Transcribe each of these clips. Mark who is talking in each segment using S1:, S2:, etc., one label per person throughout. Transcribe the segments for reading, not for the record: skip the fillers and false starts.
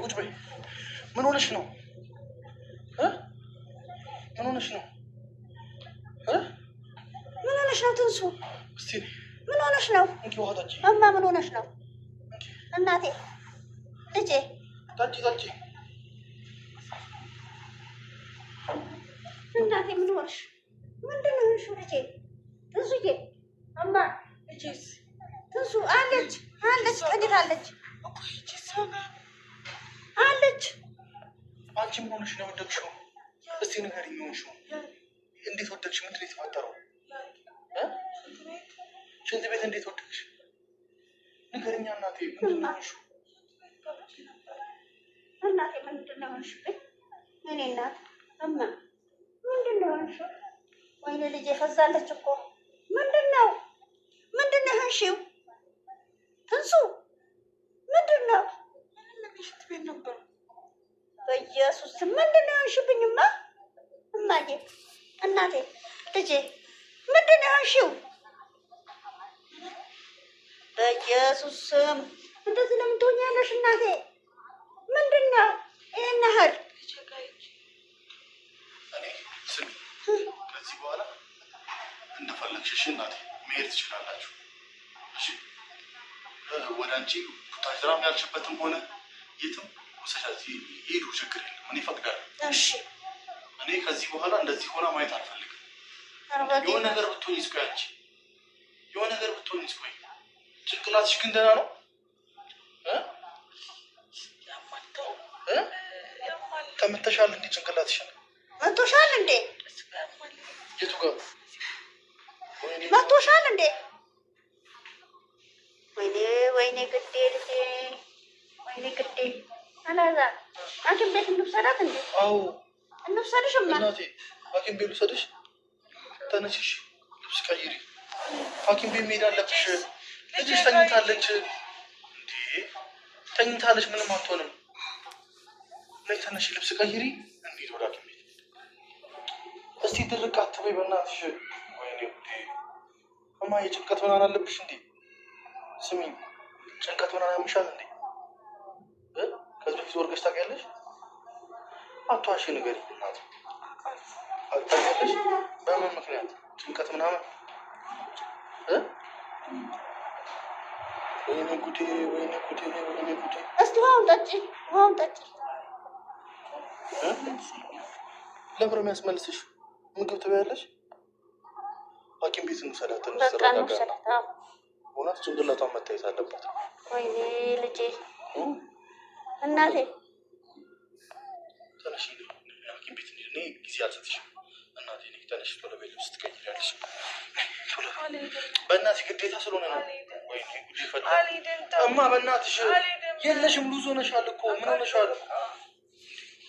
S1: ቁጭ በይ ምን ሆነሽ ነው ምን ሆነሽ ነው
S2: ምን ሆነሽ ነው ትንሱ
S1: እስቲ
S2: ምን ሆነሽ ነው
S1: እንኪ ውሃ ጠጪ
S2: እማ ምን ሆነሽ ነው እናቴ ልጄ
S1: ጠጪ
S2: እናቴ ምን ሆነሽ ምንድን ነው ሆነሽ ልጄ ትንሱዬ እማ ልጄስ ትንሱ አለች ተኝታለች አለች
S1: አንቺ ምን ሆነሽ ነው ወደቅሽው እስቲ ንገሪኝ ሆንሽው እንዴት ወደቅሽ ምንድን ነው የተፈጠረው ሽንት ቤት እንዴት ወደቅሽ ንገሪኛ እናቴ ምንድን ነው ሆንሽው
S2: እናቴ ምንድን ነው ሆንሽብኝ እኔ እናት እማ ምንድን ነው ሆንሽው ወይኔ ልጄ ፈዛለች እኮ ምንድን ነው ሆንሽው ትንሱ ምንድን ነው
S1: ሽንት ቤት ነበር
S2: በኢየሱስ ምንድን ነው ሆንሽብኝማ እማዬ እናቴ ልጄ ምንድን ነው ሆንሽው በኢየሱስ ስም እንደዚህ ለምን ትሆኛለሽ እናቴ ምንድን ነው ይሄን ያህል
S1: እኔ ስሚ ከዚህ በኋላ እንደፈለግሽ እሺ እናቴ መሄድ ትችላላችሁ እሺ ወደ አንቺ ቡታጅራም ያልሽበትም ሆነ የትም ወሰሻት ሄዱ ችግር የለም እኔ እፈቅዳለሁ
S2: እሺ
S1: እኔ ከዚህ በኋላ እንደዚህ ሆና ማየት አልፈልግም የሆነ ነገር ብትሆኝስ ቆይ አንቺ የሆነ ነገር ብትሆኝስ ቆይ ጭንቅላትሽ ግን ደህና ነው ተመተሻል እንዴ ጭንቅላትሽን
S2: መቶሻል እንዴ
S1: የቱ ጋር
S2: መቶሻል እንዴ ወይኔ ግዴ ልጄ ወይኔ ግዴ አላዛር ሐኪም ቤት እንውሰዳት እንዴ
S1: አዎ
S2: እንውሰድሽማ
S1: እናቴ ሐኪም ቤት ልውሰድሽ ተነሽሽ ልብስ ቀይሪ ሐኪም ቤት መሄድ አለብሽ ልጅሽ ተኝታለች እንዴ ተኝታለች ምንም አትሆንም ነይ ተነሽ ልብስ ቀይሪ እንሂድ ወደ ሐኪም ቤት እስቲ ድርቅ አትበይ በእናትሽ ወይኔ ጉዴ እማዬ ጭንቀት ምናምን አለብሽ እንዴ ስሚ ጭንቀት ምናምን ያምሻል እንዴ ከዚህ በፊት ወርቀሽ ታውቂያለሽ አትዋሺ ንገሪኝ እናቴ ታውቂያለሽ በምን ምክንያት ጭንቀት ምናምን ወይኔ ጉዴ
S2: እስቲ ውሃውን ጠጪ
S1: ለብሮ የሚያስመልስሽ ምግብ ትበያለሽ ሐኪም ቤት እንውሰዳት
S2: በቃ እንውሰዳት
S1: እውነት ጭንቅላቷን መታየት አለባት
S2: ወይኔ ልጄ እናቴ
S1: ተነሽ ሐኪም ቤት እኔ ጊዜ አልሰጥሽም እናቴ ነኝ ተነሽ ቶሎ በይ ልብስ ትቀይሪያለሽ በእናትሽ ግዴታ ስለሆነ ነው ወይኔ ጉዴ ፈላ እማ በእናትሽ የለሽም ሉዝ ሆነሻል እኮ ምን ሆነሻል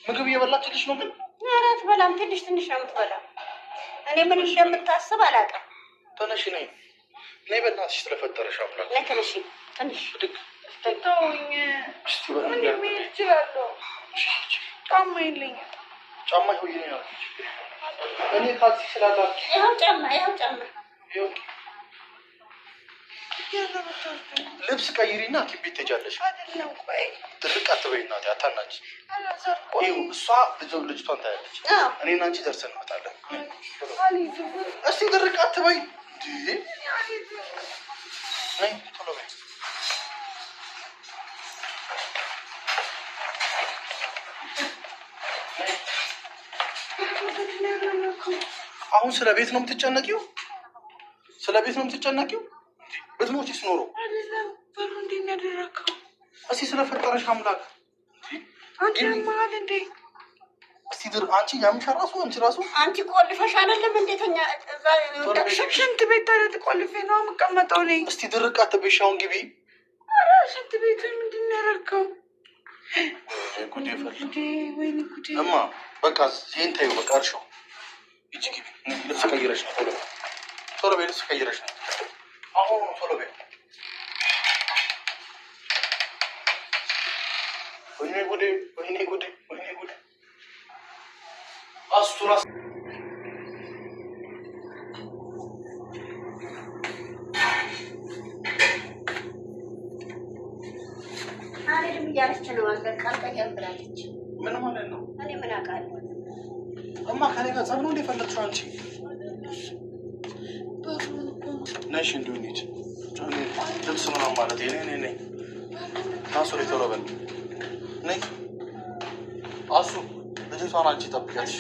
S1: ምግብ እየበላችልሽ ነው ግን
S2: ኧረ አትበላም ትንሽ ነው የምትበላው እኔ ምን እንደምታስብ አላውቅም
S1: ተነሽ ነይ በእናትሽ ስለፈጠረሽ አምላክ
S2: ነይ ተነሽ
S1: ብድግ
S3: ተውኝ ምን የሚል እችላለሁ ጫማ የለኝም
S1: ጫማ ይሆን ነው እኔ ካልሲ ስላላችሁ
S2: ይኸው ጫማ
S1: ይኸው ልብስ ቀይሪና ሐኪም ቤት ትሄጃለሽ።
S3: አይደለም ቆይ
S1: ድርቅ አትበይ እናቴ፣ አታናጅ። እሷ ልጅቷን ታያለች። እኔና አንቺ ደርሰን እንመጣለን። እስቲ ድርቅ አትበይ። ነይ ቶሎ በይ። አሁን ስለ ቤት ነው የምትጨነቂው? ስለ ቤት ነው የምትጨነቂው? ብትሞቺስ ኖሮ እስቲ ስለፈጠረሽ አምላክ
S3: አንቺ ማል እንዴ
S1: እስቲ ድር አንቺ ያምሻል ራሱ
S2: አንቺ ቆልፈሽ አይደለም እንዴተኛ
S3: ሽንት ቤት ታዲያ ቆልፌ ነው የምቀመጠው እኔ።
S1: እስቲ ድርቅ አትበይሽ። አሁን ግቢ።
S3: ኧረ ሽንት ቤት ምንድን ነው ያደረገው?
S1: ጉዴ ፈላ።
S3: ወይኔ ጉዴ።
S1: እማ በቃ ይሄን ተይው በቃ እርሻው። ሂጂ ግቢ። ልብስ ቀይረሽ ነው ቶሎ በይ። ልብስ ቀይረሽ ነው አሁን ቶሎ በይ። ወይኔ ጉዴ፣ ወይኔ ጉዴ፣ ወይኔ ጉዴ። አስቱራስ
S2: አሬም እያለች ነው ቃል ቀየር ብላለች።
S1: ምን ማለት ነው?
S2: እኔ ምን አውቃለሁ?
S1: እማ ከኔ ጋር ጸብ ነው እንደ ፈለግሽው አንቺ? ነሽ እንዲሁ እንሂድ። ልብስ ምናምን ማለት ነይ ናሱሪ ቶሎ በል ነይ። አሱ ልጅቷን አንቺ ጠብቂያት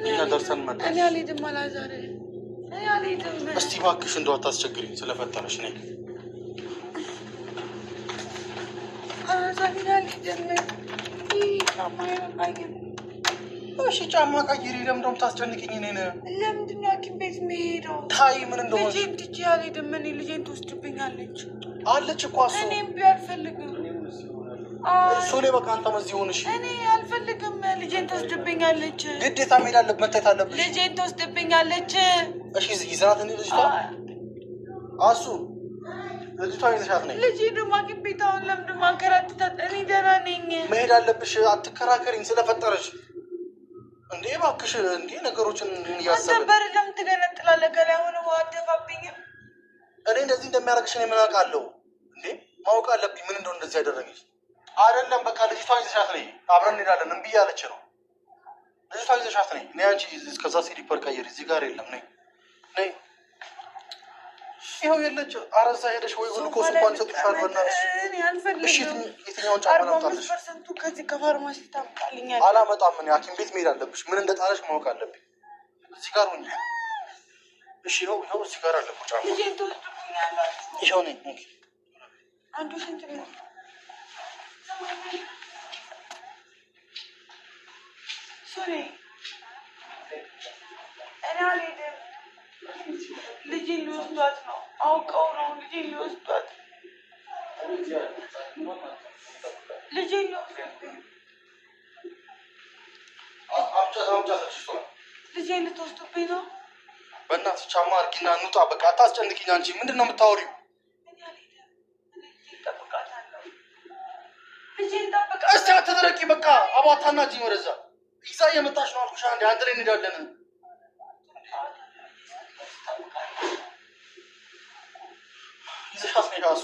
S1: እኛ ደርሰን እንመጣለን።
S3: እኔ አልሄድም አላዛር፣ እኔ አልሄድም።
S1: እስቲ እባክሽ እንደው አታስቸግሪኝ ስለፈጠረሽ ነይ።
S3: አላዛር አልሄድም። ጫማ አይበቃኝም።
S1: እሺ ጫማ ቀይሪ። ለምን እንደውም ታስጨንቅኝ እኔን?
S3: ለምንድን ነው ሐኪም ቤት የምሄደው?
S1: ታይ ምን እንደሆነ
S3: ልጄን ትቼ አልሄድም። እኔ ልጄን ትወስድብኛለች
S1: አለች እኮ እሱ።
S3: እኔም አልፈልግም።
S1: ሶሌ በቃ አንተም እዚህ ሆነሽ።
S3: እኔ አልፈልግም። ልጄን ትወስድብኛለች።
S1: ግዴታ መሄድ አለብህ፣ መታየት አለብሽ።
S3: ልጄን ትወስድብኛለች።
S1: እሺ ይዘናት እንሂድ። ልጅቷ አሱ ልጅቷ ይዘሻት ነኝ።
S3: ልጄ ደግሞ ሐኪም ቤት አሁን ለምንድን ማንከራትታት? እኔ ደህና ነኝ።
S1: መሄድ አለብሽ። አትከራከሪኝ ስለፈጠረሽ እንዴ እባክሽ። እንዴ ነገሮችን እያሰብን
S3: አንተ በር ለምን ትገነጥላለህ? ገና ሆነ ውሃ አትደፋብኝም?
S1: እኔ እንደዚህ እንደሚያደርግሽ እኔ ምን አውቃለሁ እንዴ? ማወቅ አለብኝ ምን እንደሆነ እንደዚህ ያደረገች አይደለም። በቃ ልጅቷን ይዘሻት ነኝ፣ አብረን እንሄዳለን። እምቢ ያለች ነው። ልጅቷን ይዘሻት ነኝ። እኔ አንቺ እስከዛ ሲሊፐር ቀይሪ፣ እዚህ ጋር የለም። ነይ ነይ። ይኸው የለች። አረዛ ሄደሽ ወይ ግሉኮስ እንኳን ሰጥሻል። በእናትሽ
S3: እኔ አልፈልግም።
S1: እሺ የትኛውን ጫማ ላምጣልሽ?
S3: 45% ከዚህ ከፋርማሲ ታምጣልኛል።
S1: አላመጣም። እኔ ሐኪም ቤት መሄድ አለብሽ። ምን እንደጣለሽ ማወቅ አለብኝ። እዚህ ጋር ሁኚ። እሺ ይኸው እዚህ ጋር አለ ጫማ።
S3: ልጄን ትወስድብኛላችሁ?
S1: ይኸው ነኝ።
S3: አንዱ ስንት ነው? ሶሪ እኔ አልሄድም። ልጄን ሊወስዷት ነው። አውቀው ነው ልጄን ሊወስዷት። ልጄን ሊወስዱብኝ። ልጄን ልትወስዱብኝ ነው?
S1: በእናትሽ ጫማ አድርጊና እንውጣ። በቃ አታስጨንቅኝ። አንቺ ምንድን ነው የምታወሪው? እስቲ አትድረቂ። በቃ አባታና ጅኝ ወደዛ ይዛ እየመጣች ነው አልኩሽ። አንዴ አንድ ላይ እንሄዳለን። ይዘሻት ነይ እራሱ